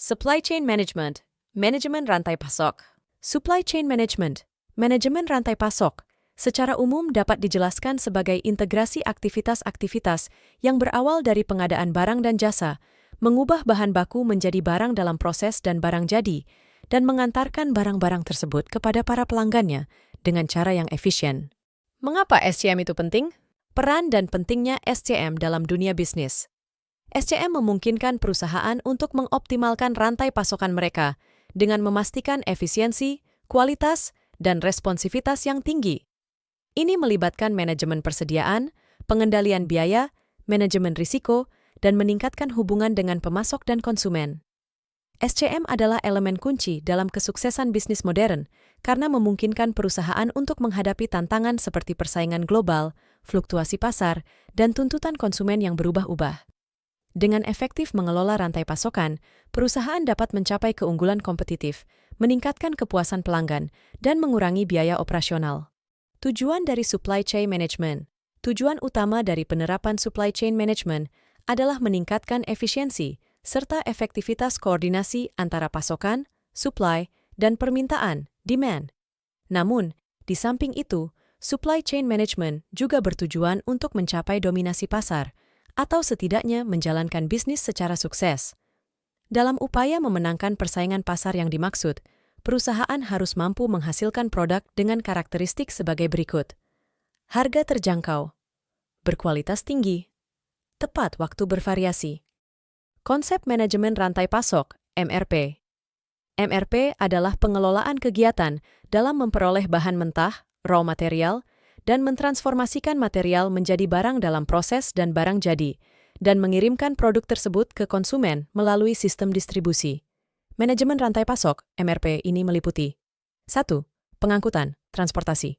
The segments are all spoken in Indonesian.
Supply Chain Management, manajemen rantai pasok. Supply Chain Management, manajemen rantai pasok, secara umum dapat dijelaskan sebagai integrasi aktivitas-aktivitas yang berawal dari pengadaan barang dan jasa, mengubah bahan baku menjadi barang dalam proses dan barang jadi, dan mengantarkan barang-barang tersebut kepada para pelanggannya dengan cara yang efisien. Mengapa SCM itu penting? Peran dan pentingnya SCM dalam dunia bisnis. SCM memungkinkan perusahaan untuk mengoptimalkan rantai pasokan mereka dengan memastikan efisiensi, kualitas, dan responsivitas yang tinggi. Ini melibatkan manajemen persediaan, pengendalian biaya, manajemen risiko, dan meningkatkan hubungan dengan pemasok dan konsumen. SCM adalah elemen kunci dalam kesuksesan bisnis modern karena memungkinkan perusahaan untuk menghadapi tantangan seperti persaingan global, fluktuasi pasar, dan tuntutan konsumen yang berubah-ubah. Dengan efektif mengelola rantai pasokan, perusahaan dapat mencapai keunggulan kompetitif, meningkatkan kepuasan pelanggan, dan mengurangi biaya operasional. Tujuan dari Supply Chain Management. Tujuan utama dari penerapan Supply Chain Management adalah meningkatkan efisiensi serta efektivitas koordinasi antara pasokan, supply, dan permintaan, demand. Namun, di samping itu, Supply Chain Management juga bertujuan untuk mencapai dominasi pasar, atau setidaknya menjalankan bisnis secara sukses. Dalam upaya memenangkan persaingan pasar yang dimaksud, perusahaan harus mampu menghasilkan produk dengan karakteristik sebagai berikut. Harga terjangkau, berkualitas tinggi, tepat waktu bervariasi. Konsep manajemen rantai pasok, MRP. MRP adalah pengelolaan kegiatan dalam memperoleh bahan mentah, raw material, dan mentransformasikan material menjadi barang dalam proses dan barang jadi, dan mengirimkan produk tersebut ke konsumen melalui sistem distribusi. Manajemen rantai pasok, MRP ini meliputi 1. Pengangkutan, transportasi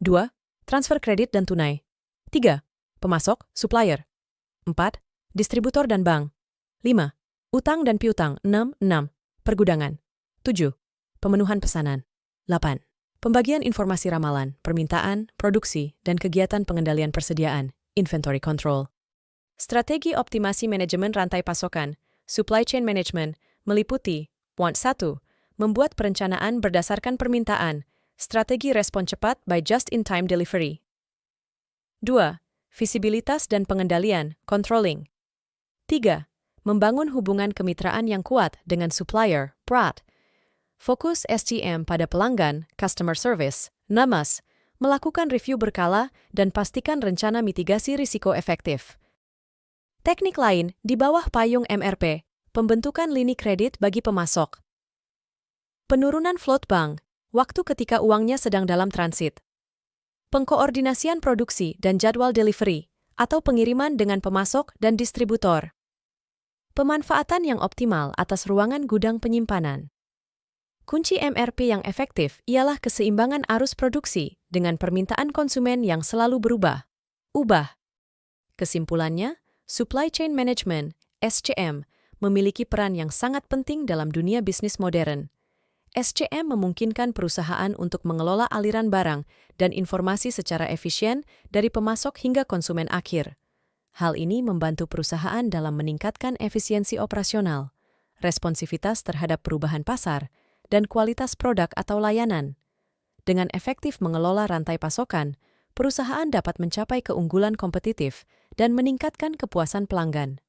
2. Transfer kredit dan tunai 3. Pemasok, supplier 4. Distributor dan bank 5. Utang dan piutang 6. Pergudangan 7. Pemenuhan pesanan 8. Pembagian informasi ramalan, permintaan, produksi, dan kegiatan pengendalian persediaan, inventory control. Strategi optimasi manajemen rantai pasokan, supply chain management, meliputi 1. Membuat perencanaan berdasarkan permintaan, strategi respon cepat by just-in-time delivery. 2. Visibilitas dan pengendalian, controlling. 3. Membangun hubungan kemitraan yang kuat dengan supplier, PRAT. Fokus SCM pada pelanggan, customer service, NAMAS, melakukan review berkala dan pastikan rencana mitigasi risiko efektif. Teknik lain di bawah payung MRP, pembentukan lini kredit bagi pemasok. Penurunan float bank, waktu ketika uangnya sedang dalam transit. Pengkoordinasian produksi dan jadwal delivery, atau pengiriman dengan pemasok dan distributor. Pemanfaatan yang optimal atas ruangan gudang penyimpanan. Kunci MRP yang efektif ialah keseimbangan arus produksi dengan permintaan konsumen yang selalu berubah. Kesimpulannya, Supply Chain Management, SCM, memiliki peran yang sangat penting dalam dunia bisnis modern. SCM memungkinkan perusahaan untuk mengelola aliran barang dan informasi secara efisien dari pemasok hingga konsumen akhir. Hal ini membantu perusahaan dalam meningkatkan efisiensi operasional, responsivitas terhadap perubahan pasar, dan kualitas produk atau layanan. Dengan efektif mengelola rantai pasokan, perusahaan dapat mencapai keunggulan kompetitif dan meningkatkan kepuasan pelanggan.